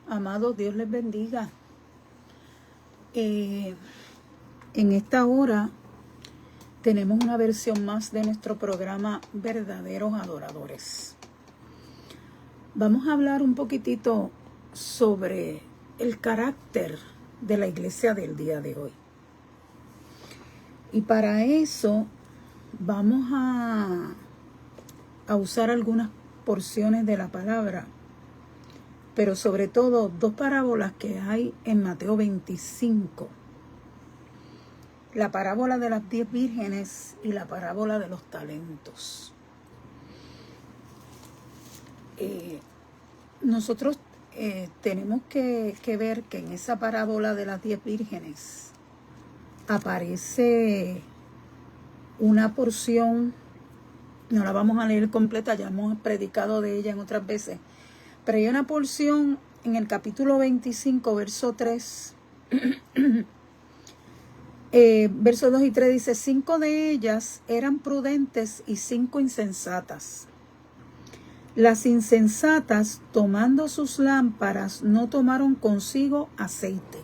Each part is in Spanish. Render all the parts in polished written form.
Amados, Dios les bendiga. En esta hora tenemos una versión más de nuestro programa Verdaderos Adoradores. Vamos a hablar un poquitito sobre el carácter de la iglesia del día de hoy. Y para eso vamos a usar algunas porciones de la palabra, pero sobre todo dos parábolas que hay en Mateo 25. La parábola de las 10 vírgenes y la parábola de los talentos. Nosotros tenemos que ver que en esa parábola de las 10 vírgenes aparece una porción, no la vamos a leer completa, ya hemos predicado de ella en otras veces, pero hay una porción en el capítulo 25, verso 3, verso 2 y 3 dice: 5 de ellas eran prudentes y 5 insensatas. Las insensatas, tomando sus lámparas, no tomaron consigo aceite.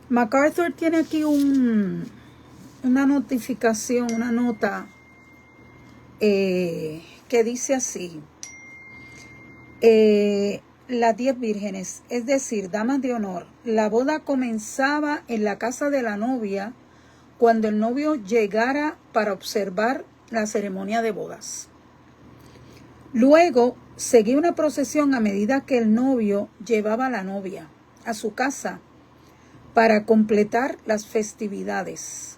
MacArthur tiene aquí una notificación, una nota que dice así: las 10 vírgenes, es decir, damas de honor. La boda comenzaba en la casa de la novia cuando el novio llegara para observar la ceremonia de bodas. Luego seguía una procesión a medida que el novio llevaba a la novia a su casa para completar las festividades.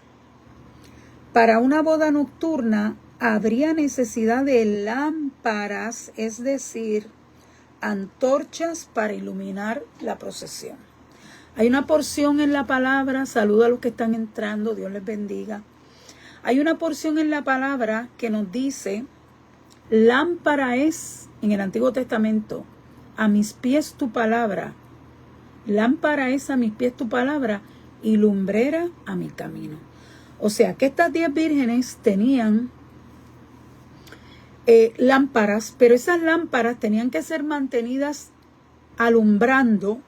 Para una boda nocturna habría necesidad de lámparas, es decir, antorchas para iluminar la procesión. Hay una porción en la palabra, saludo a los que están entrando, Dios les bendiga. Hay una porción en la palabra que nos dice: lámpara es, en el Antiguo Testamento, a mis pies tu palabra. Lámpara es a mis pies tu palabra y lumbrera a mi camino. O sea que estas 10 vírgenes tenían lámparas, pero esas lámparas tenían que ser mantenidas alumbrando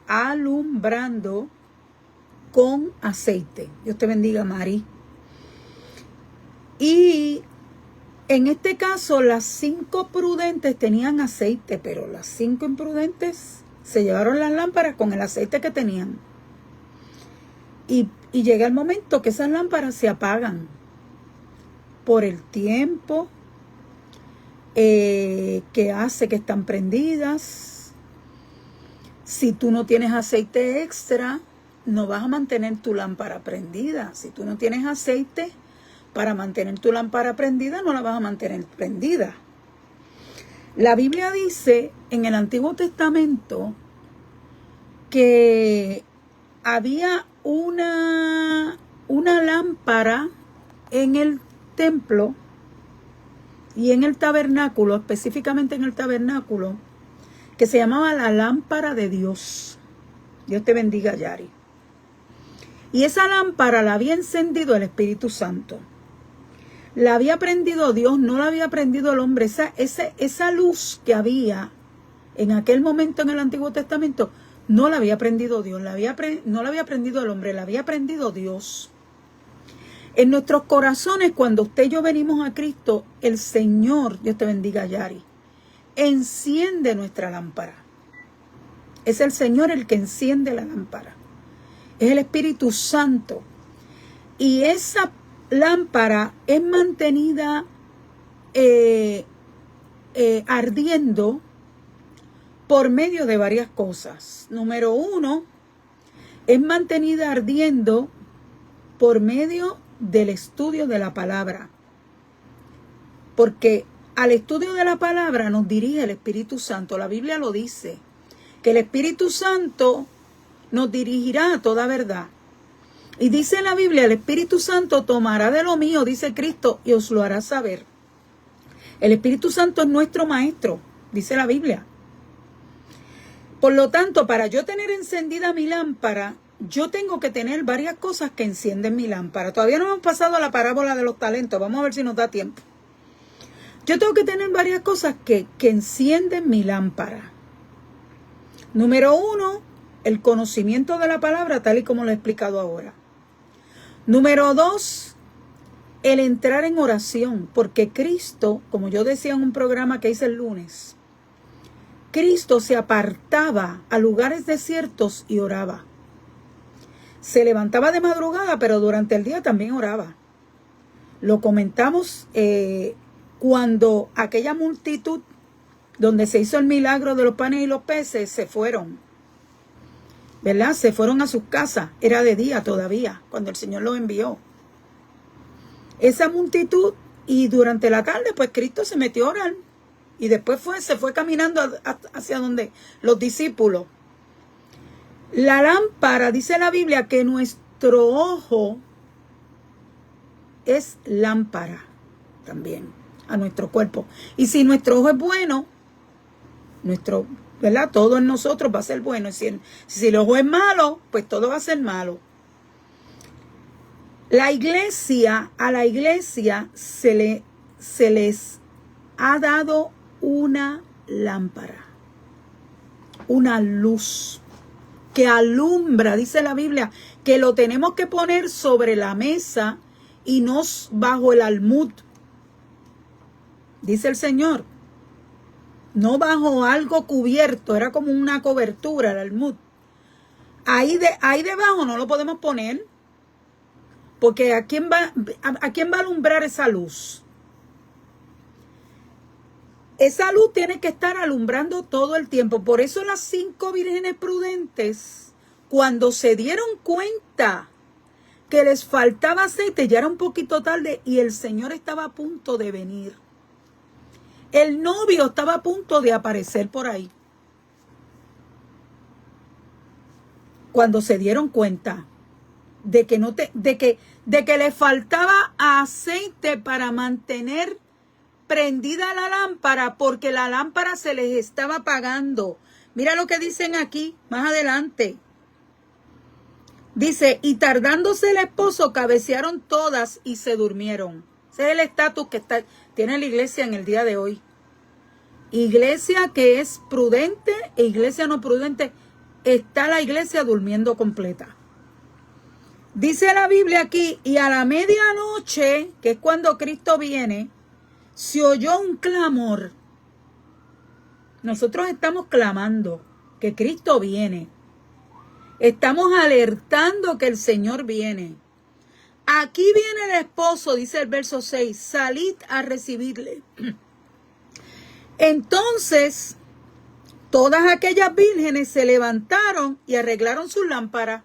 con aceite. Dios te bendiga, Mari. Y en este caso, las 5 prudentes tenían aceite, pero las 5 imprudentes se llevaron las lámparas con el aceite que tenían. Y llega el momento que esas lámparas se apagan por el tiempo que hace que están prendidas. Si tú no tienes aceite extra, no vas a mantener tu lámpara prendida. Si tú no tienes aceite para mantener tu lámpara prendida, no la vas a mantener prendida. La Biblia dice en el Antiguo Testamento que había una lámpara en el templo y en el tabernáculo, específicamente en el tabernáculo, que se llamaba la lámpara de Dios. Dios te bendiga, Yari. Y esa lámpara la había encendido el Espíritu Santo. La había prendido Dios, no la había prendido el hombre. Esa luz que había en aquel momento en el Antiguo Testamento, no la había prendido Dios, no la había prendido el hombre, la había prendido Dios. En nuestros corazones, cuando usted y yo venimos a Cristo, el Señor, Dios te bendiga, Yari, enciende nuestra lámpara. Es el Señor el que enciende la lámpara. Es el Espíritu Santo. Y esa lámpara es mantenida ardiendo por medio de varias cosas. Número 1, es mantenida ardiendo por medio del estudio de la palabra. Porque al estudio de la palabra nos dirige el Espíritu Santo. La Biblia lo dice, que el Espíritu Santo nos dirigirá a toda verdad. Y dice la Biblia: el Espíritu Santo tomará de lo mío, dice Cristo, y os lo hará saber. El Espíritu Santo es nuestro maestro, dice la Biblia. Por lo tanto, para yo tener encendida mi lámpara, yo tengo que tener varias cosas que encienden mi lámpara. Todavía no hemos pasado a la parábola de los talentos. Vamos a ver si nos da tiempo. Yo tengo que tener varias cosas que encienden mi lámpara. Número 1, el conocimiento de la palabra, tal y como lo he explicado ahora. Número 2, el entrar en oración, porque Cristo, como yo decía en un programa que hice el lunes, Cristo se apartaba a lugares desiertos y oraba. Se levantaba de madrugada, pero durante el día también oraba. Lo comentamos cuando aquella multitud donde se hizo el milagro de los panes y los peces se fueron, ¿verdad? Se fueron a sus casas. Era de día todavía, cuando el Señor los envió. Esa multitud, y durante la tarde, pues Cristo se metió a orar. Y después se fue caminando hacia donde los discípulos. La lámpara, dice la Biblia, que nuestro ojo es lámpara también a nuestro cuerpo. Y si nuestro ojo es bueno, ¿verdad? Todo en nosotros va a ser bueno. Y si el ojo es malo, pues todo va a ser malo. A la iglesia se les ha dado una lámpara, una luz que alumbra, dice la Biblia, que lo tenemos que poner sobre la mesa y no bajo el almud, dice el Señor, no bajo algo cubierto, era como una cobertura el almud. Ahí debajo no lo podemos poner, porque ¿a quién va a alumbrar esa luz? Esa luz tiene que estar alumbrando todo el tiempo. Por eso las 5 vírgenes prudentes, cuando se dieron cuenta que les faltaba aceite, ya era un poquito tarde y el Señor estaba a punto de venir. El novio estaba a punto de aparecer por ahí. Cuando se dieron cuenta de que le faltaba aceite para mantener prendida la lámpara, porque la lámpara se les estaba apagando. Mira lo que dicen aquí, más adelante. Dice, y tardándose el esposo, cabecearon todas y se durmieron. Ese es el estatus que tiene la iglesia en el día de hoy. Iglesia que es prudente e iglesia no prudente. Está la iglesia durmiendo completa. Dice la Biblia aquí, y a la medianoche, que es cuando Cristo viene, se oyó un clamor. Nosotros estamos clamando que Cristo viene. Estamos alertando que el Señor viene. Aquí viene el esposo, dice el verso 6, salid a recibirle. Entonces, todas aquellas vírgenes se levantaron y arreglaron sus lámparas.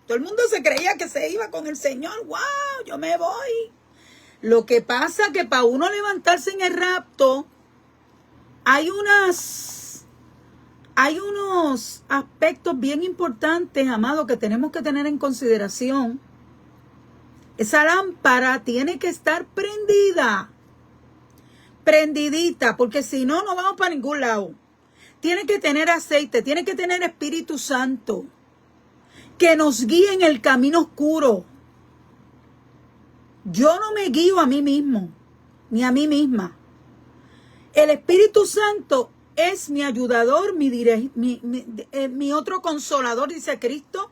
Todo el mundo se creía que se iba con el Señor. ¡Wow! Yo me voy. Lo que pasa es que para uno levantarse en el rapto, hay unos aspectos bien importantes, amados, que tenemos que tener en consideración. Esa lámpara tiene que estar prendidita, porque si no, no vamos para ningún lado. Tiene que tener aceite, tiene que tener Espíritu Santo, que nos guíe en el camino oscuro. Yo no me guío a mí mismo, ni a mí misma. El Espíritu Santo es mi ayudador, mi otro consolador, dice Cristo,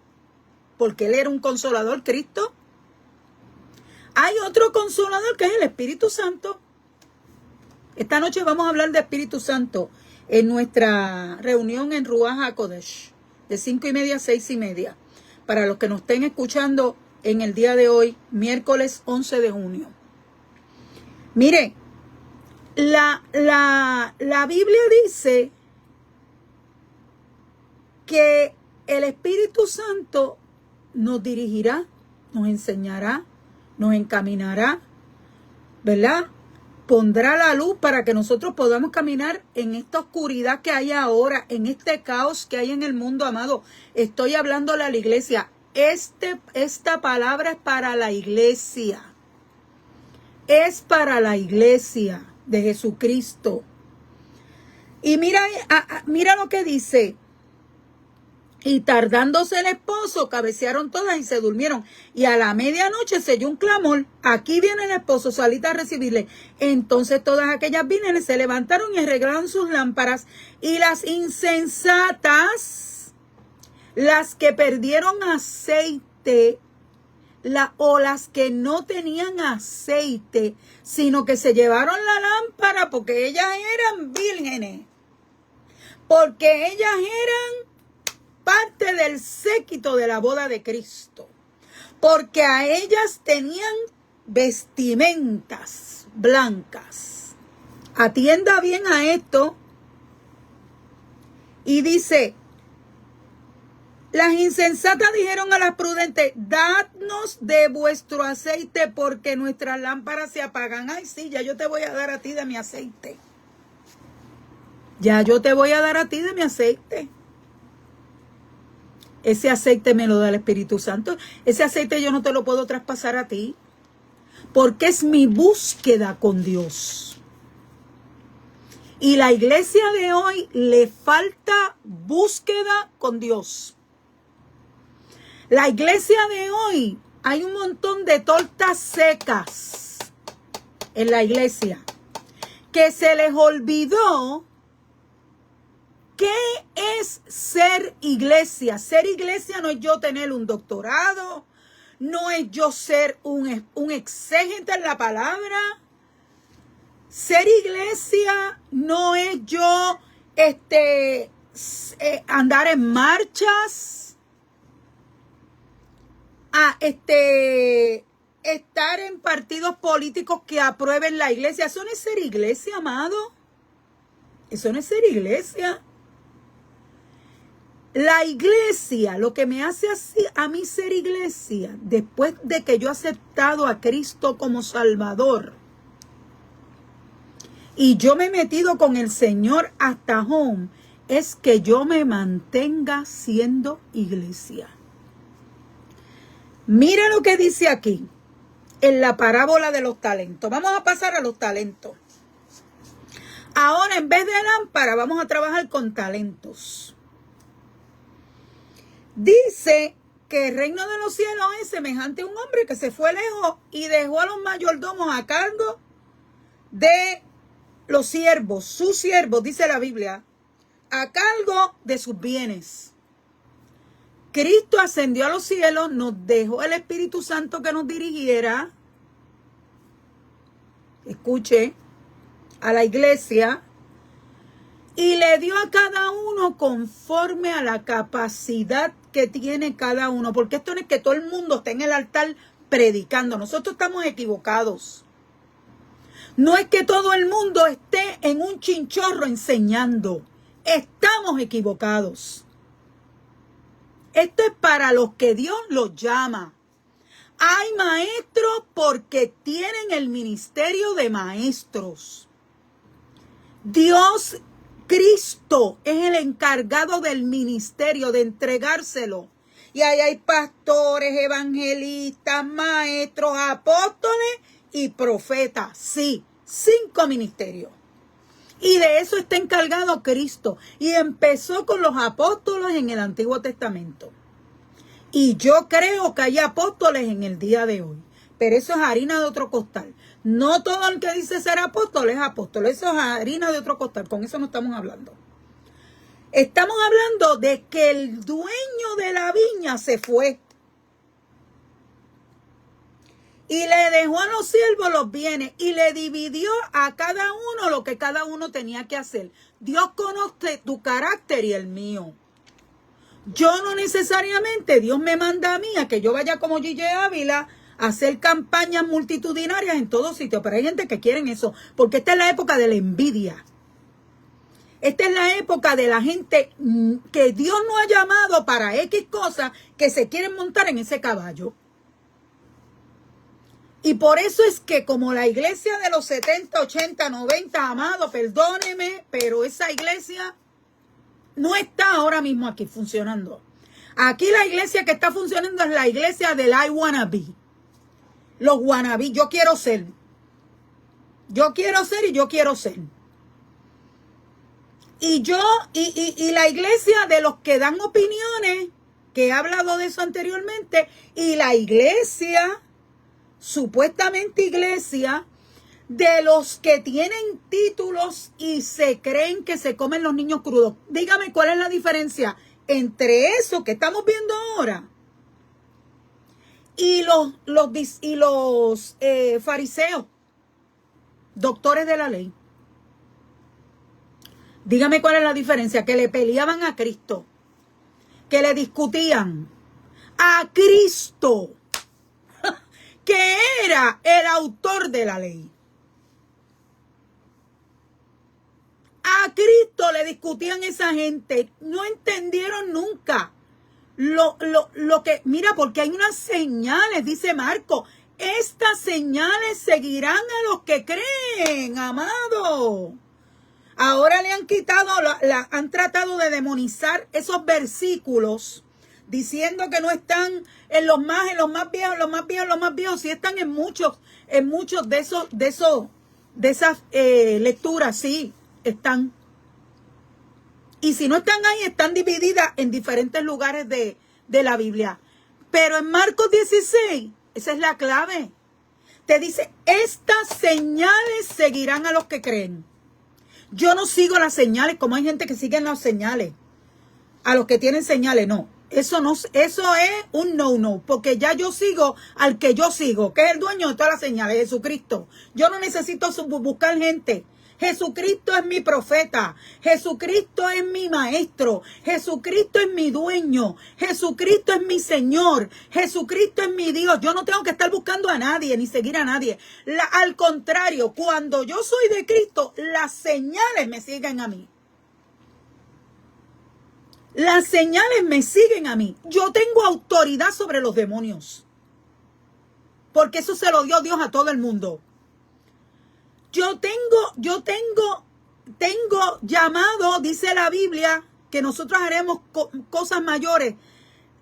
porque Él era un consolador, Cristo. Hay otro consolador que es el Espíritu Santo. Esta noche vamos a hablar de Espíritu Santo en nuestra reunión en Ruach HaKodesh, de 5:30 a 6:30, para los que nos estén escuchando en el día de hoy, miércoles 11 de junio. Mire, la Biblia dice que el Espíritu Santo nos dirigirá, nos enseñará, nos encaminará, ¿verdad? Pondrá la luz para que nosotros podamos caminar en esta oscuridad que hay ahora, en este caos que hay en el mundo, amado. Estoy hablándole a la iglesia. Esta palabra es para la iglesia. Es para la iglesia de Jesucristo. Y mira lo que dice Y tardándose el esposo, cabecearon todas y se durmieron. Y a la medianoche se oyó un clamor. Aquí viene el esposo, salid a recibirle. Entonces todas aquellas vírgenes se levantaron y arreglaron sus lámparas. Y las insensatas, las que perdieron aceite, o las que no tenían aceite, sino que se llevaron la lámpara porque ellas eran vírgenes. Porque ellas eran parte del séquito de la boda de Cristo, porque a ellas tenían vestimentas blancas. Atienda bien a esto. Y dice, las insensatas dijeron a las prudentes, dadnos de vuestro aceite porque nuestras lámparas se apagan. Ay, sí, ya yo te voy a dar a ti de mi aceite. Ya yo te voy a dar a ti de mi aceite. Ese aceite me lo da el Espíritu Santo. Ese aceite yo no te lo puedo traspasar a ti. Porque es mi búsqueda con Dios. Y la iglesia de hoy le falta búsqueda con Dios. La iglesia de hoy, hay un montón de tortas secas en la iglesia. Que se les olvidó ¿qué es ser iglesia? Ser iglesia no es yo tener un doctorado, no es yo ser un exégeta en la palabra. Ser iglesia no es yo andar en marchas, estar en partidos políticos que aprueben la iglesia. Eso no es ser iglesia, amado. Eso no es ser iglesia. La iglesia, lo que me hace así a mí ser iglesia, después de que yo he aceptado a Cristo como Salvador, y yo me he metido con el Señor hasta home, es que yo me mantenga siendo iglesia. Mira lo que dice aquí, en la parábola de los talentos. Vamos a pasar a los talentos. Ahora, en vez de lámpara, vamos a trabajar con talentos. Dice que el reino de los cielos es semejante a un hombre que se fue lejos y dejó a los mayordomos a cargo de los siervos, sus siervos, dice la Biblia, a cargo de sus bienes. Cristo ascendió a los cielos, nos dejó el Espíritu Santo que nos dirigiera, escuche, a la iglesia, y le dio a cada uno conforme a la capacidad que tiene cada uno. Porque esto no es que todo el mundo esté en el altar predicando. Nosotros estamos equivocados. No es que todo el mundo esté en un chinchorro enseñando. Estamos equivocados. Esto es para los que Dios los llama. Hay maestros porque tienen el ministerio de maestros. Dios, Cristo, es el encargado del ministerio, de entregárselo. Y ahí hay pastores, evangelistas, maestros, apóstoles y profetas. Sí, 5 ministerios. Y de eso está encargado Cristo. Y empezó con los apóstoles en el Antiguo Testamento. Y yo creo que hay apóstoles en el día de hoy. Pero eso es harina de otro costal. No todo el que dice ser apóstol es apóstol. Eso es harina de otro costal. Con eso no estamos hablando. Estamos hablando de que el dueño de la viña se fue. Y le dejó a los siervos los bienes. Y le dividió a cada uno lo que cada uno tenía que hacer. Dios conoce tu carácter y el mío. Yo no necesariamente, Dios me manda a mí a que yo vaya como Gigi Ávila a hacer campañas multitudinarias en todos sitios. Pero hay gente que quieren eso. Porque esta es la época de la envidia. Esta es la época de la gente que Dios no ha llamado para X cosas, que se quieren montar en ese caballo. Y por eso es que como la iglesia de los 70, 80, 90, amado, perdóneme, pero esa iglesia no está ahora mismo aquí funcionando. Aquí la iglesia que está funcionando es la iglesia del I wanna be. Los wannabe, yo quiero ser. Yo quiero ser y yo quiero ser. Y la iglesia, de los que dan opiniones, que he hablado de eso anteriormente, y la iglesia, supuestamente iglesia, de los que tienen títulos y se creen que se comen los niños crudos. Dígame cuál es la diferencia entre eso que estamos viendo ahora y los fariseos, doctores de la ley. Dígame cuál es la diferencia. Que le peleaban a Cristo, que le discutían a Cristo, que era el autor de la ley. A Cristo le discutían esa gente. No entendieron nunca lo que... Mira, porque hay unas señales, dice Marco. Estas señales seguirán a los que creen, amado. Ahora le han quitado, han tratado de demonizar esos versículos, diciendo que no están en los más viejos, sí están en muchos de esas lecturas, sí están. Y si no están ahí, están divididas en diferentes lugares de la Biblia. Pero en Marcos 16, esa es la clave. Te dice, estas señales seguirán a los que creen. Yo no sigo las señales como hay gente que sigue las señales. A los que tienen señales, no. Eso es un no, porque ya yo sigo al que yo sigo, que es el dueño de todas las señales, Jesucristo. Yo no necesito buscar gente. Jesucristo es mi profeta, Jesucristo es mi maestro, Jesucristo es mi dueño, Jesucristo es mi Señor, Jesucristo es mi Dios. Yo no tengo que estar buscando a nadie ni seguir a nadie. Al contrario, cuando yo soy de Cristo, las señales me siguen a mí. Las señales me siguen a mí. Yo tengo autoridad sobre los demonios, porque eso se lo dio Dios a todo el mundo. Yo tengo llamado, dice la Biblia, que nosotros haremos cosas mayores.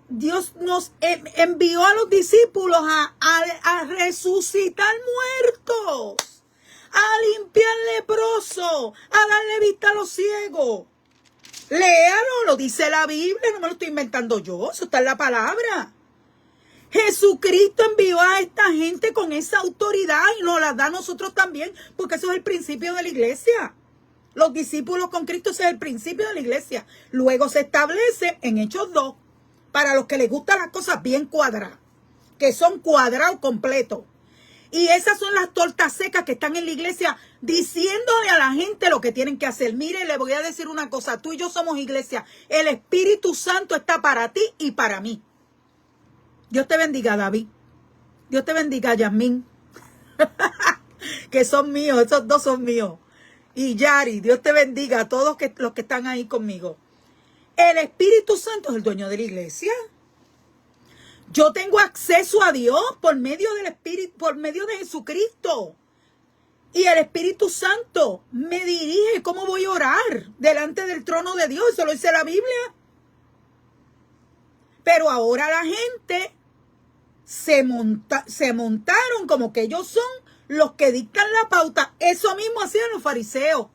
Dios nos envió a los discípulos a resucitar muertos, a limpiar leprosos, a darle vista a los ciegos. Léalo, lo dice la Biblia, no me lo estoy inventando yo, eso está en la palabra. Jesucristo envió a esta gente con esa autoridad y nos la da a nosotros también, porque eso es el principio de la iglesia. Los discípulos con Cristo, ese es el principio de la iglesia. Luego se establece en Hechos 2, para los que les gustan las cosas bien cuadradas, que son cuadrados completos. Y esas son las tortas secas que están en la iglesia diciéndole a la gente lo que tienen que hacer. Mire, le voy a decir una cosa, tú y yo somos iglesia. El Espíritu Santo está para ti y para mí. Dios te bendiga, David. Dios te bendiga, Yasmín. Que son míos, esos dos son míos. Y Yari, Dios te bendiga a todos los que están ahí conmigo. El Espíritu Santo es el dueño de la iglesia. Yo tengo acceso a Dios por medio del Espíritu, por medio de Jesucristo. Y el Espíritu Santo me dirige cómo voy a orar delante del trono de Dios. Eso lo dice la Biblia. Pero ahora la gente se montaron como que ellos son los que dictan la pauta. Eso mismo hacían los fariseos.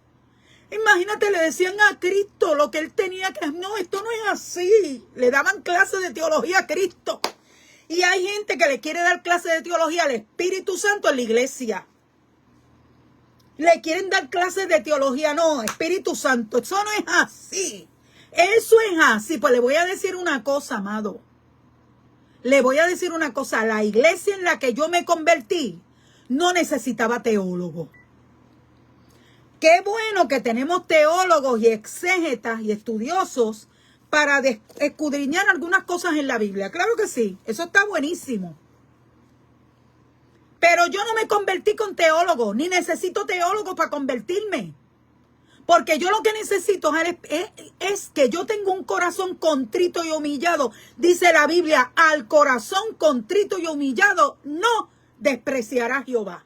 Imagínate, le decían a Cristo lo que él tenía que... No, esto no es así. Le daban clases de teología a Cristo. Y hay gente que le quiere dar clases de teología al Espíritu Santo en la iglesia. Le quieren dar clases de teología. No, Espíritu Santo, eso no es así. Eso es así. Pues le voy a decir una cosa, amado. Le voy a decir una cosa. La iglesia en la que yo me convertí no necesitaba teólogo. Qué bueno que tenemos teólogos y exégetas y estudiosos para escudriñar algunas cosas en la Biblia. Claro que sí, eso está buenísimo. Pero yo no me convertí con teólogos, ni necesito teólogos para convertirme. Porque yo lo que necesito es que yo tenga un corazón contrito y humillado. Dice la Biblia, al corazón contrito y humillado no despreciará Jehová.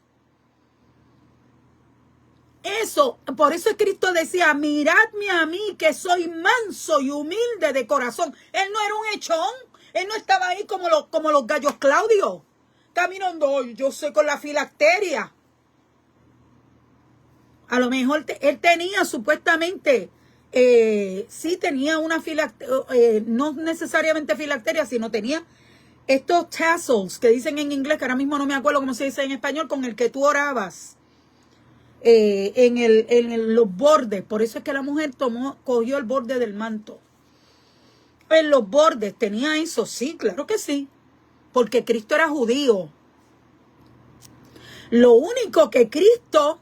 Eso, por eso Cristo decía, miradme a mí que soy manso y humilde de corazón. Él no era un echón, él no estaba ahí como los gallos Claudios, caminando, yo sé, con la filacteria. A lo mejor él tenía supuestamente sí tenía una no necesariamente filacteria, sino tenía estos tassels que dicen en inglés, que ahora mismo no me acuerdo cómo se dice en español, con el que tú orabas en los bordes. Por eso es que la mujer cogió el borde del manto. En los bordes tenía eso, sí, claro que sí, porque Cristo era judío. Lo único que Cristo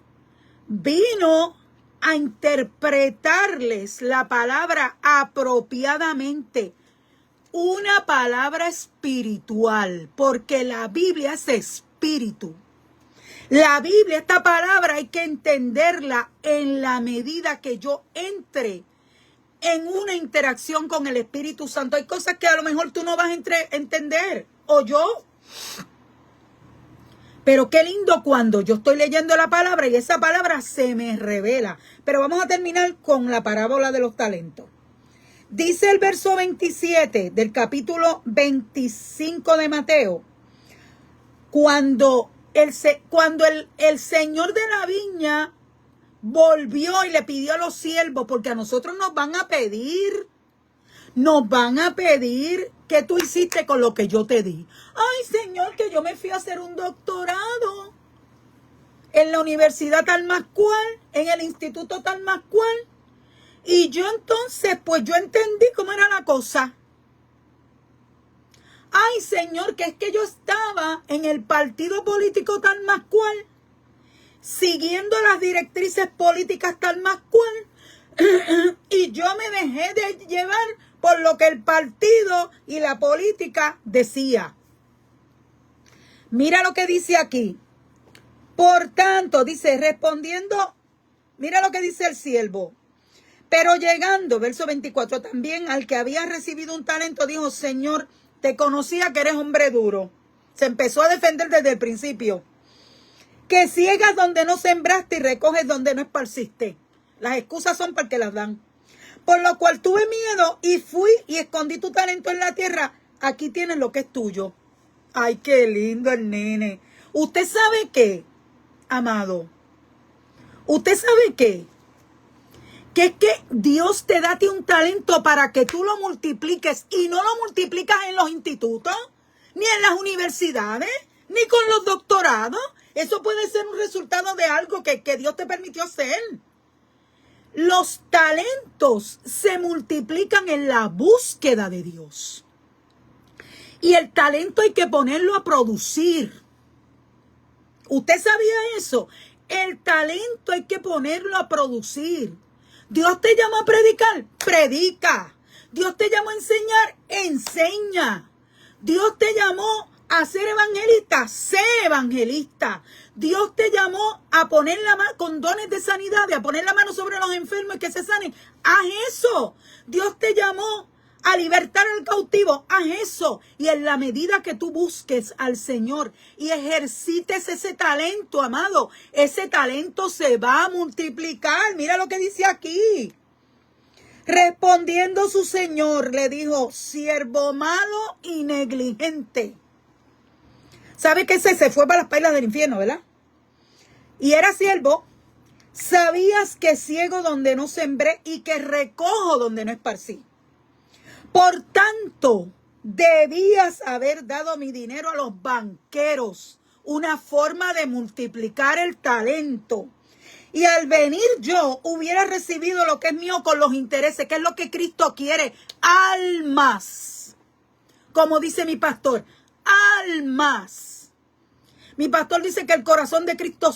vino a interpretarles la palabra apropiadamente, una palabra espiritual, porque la Biblia es espíritu. La Biblia, esta palabra hay que entenderla en la medida que yo entre en una interacción con el Espíritu Santo. Hay cosas que a lo mejor tú no vas a entender, o yo. Pero qué lindo cuando yo estoy leyendo la palabra y esa palabra se me revela. Pero vamos a terminar con la parábola de los talentos. Dice el verso 27 del capítulo 25 de Mateo, cuando el señor de la viña volvió y le pidió a los siervos, porque a nosotros nos van a pedir qué tú hiciste con lo que yo te di. Ay, Señor, que yo me fui a hacer un doctorado en la universidad tal más cual, en el instituto tal más cual. Y yo entonces, pues yo entendí cómo era la cosa. Ay, Señor, que es que yo estaba en el partido político tal más cual, siguiendo las directrices políticas tal más cual, y yo me dejé de llevar por lo que el partido y la política decía. Mira lo que dice aquí. Por tanto, dice, respondiendo, mira lo que dice el siervo. Pero llegando, verso 24, también al que había recibido un talento, dijo, Señor, te conocía que eres hombre duro. Se empezó a defender desde el principio. Que ciegas donde no sembraste y recoges donde no esparciste. Las excusas son para que las dan. Por lo cual tuve miedo y fui y escondí tu talento en la tierra. Aquí tienes lo que es tuyo. Ay, qué lindo el nene. ¿Usted sabe qué, amado? ¿Usted sabe qué? Que es que Dios te da a ti un talento para que tú lo multipliques y no lo multiplicas en los institutos, ni en las universidades, ni con los doctorados. Eso puede ser un resultado de algo que Dios te permitió hacer. Los talentos se multiplican en la búsqueda de Dios. Y el talento hay que ponerlo a producir. ¿Usted sabía eso? El talento hay que ponerlo a producir. Dios te llama a predicar, predica. Dios te llamó a enseñar, enseña. Dios te llamó a ser evangelista, sé evangelista. Dios te llamó a poner la mano con dones de sanidad, a poner la mano sobre los enfermos y que se sanen. Haz eso. Dios te llamó a libertar al cautivo. Haz eso. Y en la medida que tú busques al Señor y ejercites ese talento, amado, ese talento se va a multiplicar. Mira lo que dice aquí. Respondiendo su Señor, le dijo, siervo malo y negligente. ¿Sabe que ese se fue para las pailas del infierno, verdad? Y era siervo. Sabías que ciego donde no sembré y que recojo donde no esparcí. Por tanto, debías haber dado mi dinero a los banqueros. Una forma de multiplicar el talento. Y al venir yo hubiera recibido lo que es mío con los intereses, que es lo que Cristo quiere. Almas. Como dice mi pastor, almas. Mi pastor dice que el corazón de Cristo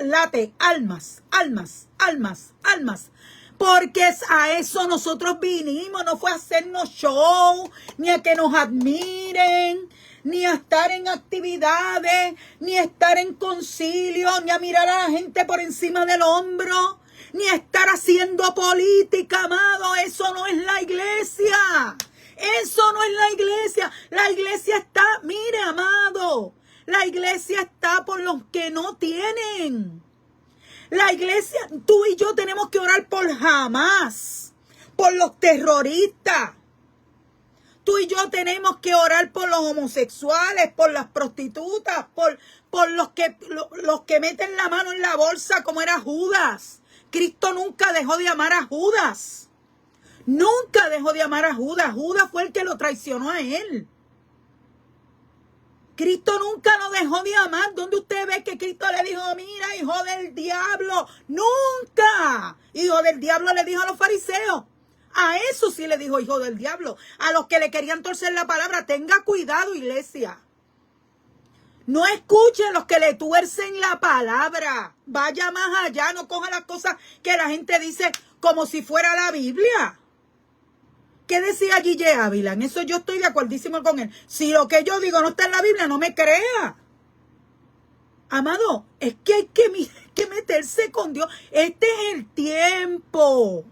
late, almas, almas, almas, almas. Porque a eso nosotros vinimos, no fue a hacernos show, ni a que nos admiren, ni a estar en actividades, ni a estar en concilio, ni a mirar a la gente por encima del hombro, ni a estar haciendo política, amado. Eso no es la iglesia. Eso no es la iglesia. La iglesia está, mire, amado, la iglesia está por los que no tienen. La iglesia, tú y yo tenemos que orar por Hamás, por los terroristas. Tú y yo tenemos que orar por los homosexuales, por las prostitutas, por los que meten la mano en la bolsa como era Judas. Cristo nunca dejó de amar a Judas. Nunca dejó de amar a Judas. Judas fue el que lo traicionó a él. Cristo nunca lo dejó de amar. ¿Dónde usted ve que Cristo le dijo, mira, hijo del diablo? Nunca. Hijo del diablo le dijo a los fariseos. A eso sí le dijo hijo del diablo. A los que le querían torcer la palabra. Tenga cuidado, iglesia. No escuche a los que le tuercen la palabra. Vaya más allá. No coja las cosas que la gente dice como si fuera la Biblia. ¿Qué decía Gille Ávila? En eso yo estoy de acuerdísimo con él. Si lo que yo digo no está en la Biblia, no me crea. Amado, es que hay que meterse con Dios. Este es el tiempo.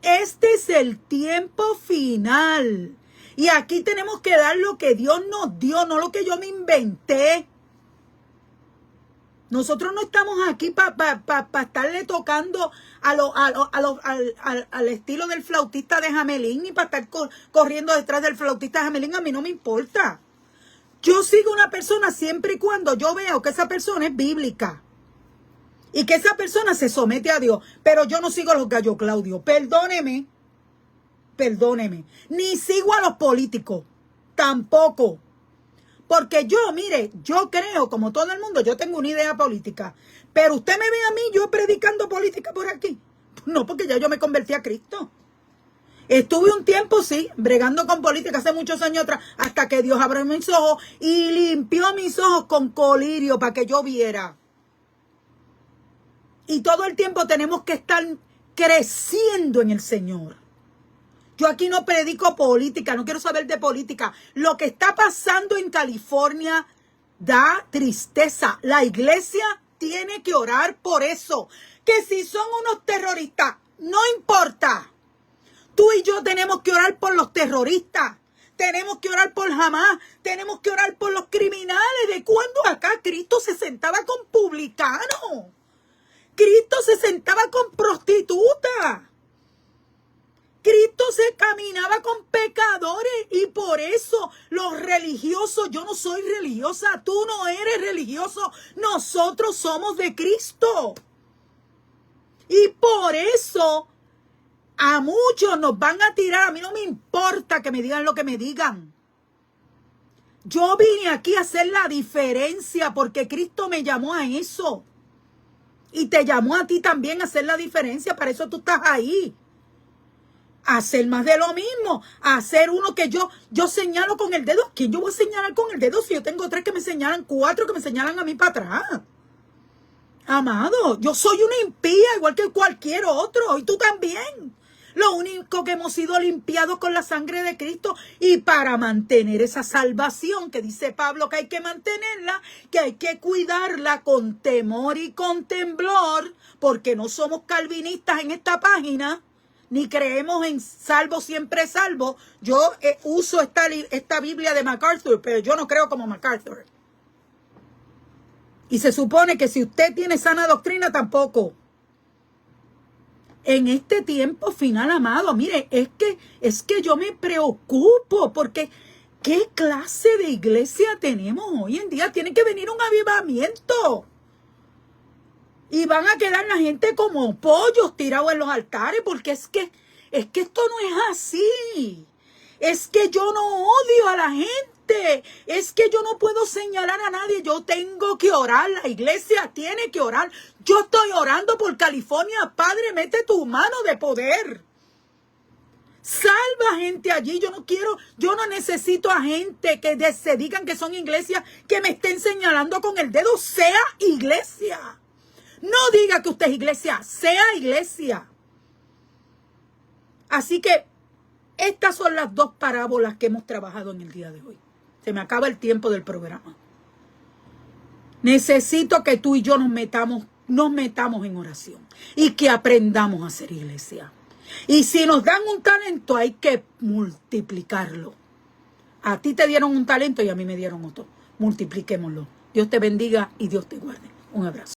Este es el tiempo final. Y aquí tenemos que dar lo que Dios nos dio, no lo que yo me inventé. Nosotros no estamos aquí para estarle tocando al estilo del flautista de Jamelín, ni para estar corriendo detrás del flautista de Jamelín. A mí no me importa. Yo sigo una persona siempre y cuando yo veo que esa persona es bíblica. Y que esa persona se somete a Dios. Pero yo no sigo a los gallos Claudio. Perdóneme. Perdóneme. Ni sigo a los políticos. Tampoco. Porque yo, mire, yo creo, como todo el mundo, yo tengo una idea política. Pero usted me ve a mí, yo predicando política por aquí. No, porque ya yo me convertí a Cristo. Estuve un tiempo, sí, bregando con política hace muchos años atrás, hasta que Dios abrió mis ojos y limpió mis ojos con colirio para que yo viera. Y todo el tiempo tenemos que estar creciendo en el Señor. Yo aquí no predico política, no quiero saber de política. Lo que está pasando en California da tristeza. La iglesia tiene que orar por eso. Que si son unos terroristas, no importa. Tú y yo tenemos que orar por los terroristas. Tenemos que orar por Hamás. Tenemos que orar por los criminales. ¿De cuándo acá Cristo se sentaba con publicanos? Cristo se sentaba con prostitutas. Cristo se caminaba con pecadores y por eso los religiosos, yo no soy religiosa, tú no eres religioso, nosotros somos de Cristo. Y por eso a muchos nos van a tirar, a mí no me importa que me digan lo que me digan. Yo vine aquí a hacer la diferencia porque Cristo me llamó a eso. Y te llamó a ti también a hacer la diferencia, para eso tú estás ahí. Hacer más de lo mismo, hacer uno que yo señalo con el dedo. ¿Quién yo voy a señalar con el dedo si yo tengo 3 que me señalan, 4 que me señalan a mí para atrás? Amado, yo soy una impía igual que cualquier otro y tú también. Lo único que hemos sido limpiados con la sangre de Cristo y para mantener esa salvación que dice Pablo que hay que mantenerla, que hay que cuidarla con temor y con temblor, porque no somos calvinistas en esta página. Ni creemos en salvo siempre salvo. Yo uso esta Biblia de MacArthur, pero yo no creo como MacArthur. Y se supone que si usted tiene sana doctrina, tampoco. En este tiempo final, amado, mire, es que yo me preocupo porque ¿qué clase de iglesia tenemos hoy en día? Tiene que venir un avivamiento. Y van a quedar la gente como pollos tirados en los altares, porque es que esto no es así. Es que yo no odio a la gente. Es que yo no puedo señalar a nadie. Yo tengo que orar. La iglesia tiene que orar. Yo estoy orando por California. Padre, mete tu mano de poder. Salva gente allí. Yo no necesito a gente que se digan que son iglesias, que me estén señalando con el dedo. Sea iglesia. No diga que usted es iglesia, sea iglesia. Así que estas son las 2 parábolas que hemos trabajado en el día de hoy. Se me acaba el tiempo del programa. Necesito que tú y yo nos metamos en oración y que aprendamos a ser iglesia. Y si nos dan un talento, hay que multiplicarlo. A ti te dieron un talento y a mí me dieron otro. Multipliquémoslo. Dios te bendiga y Dios te guarde. Un abrazo.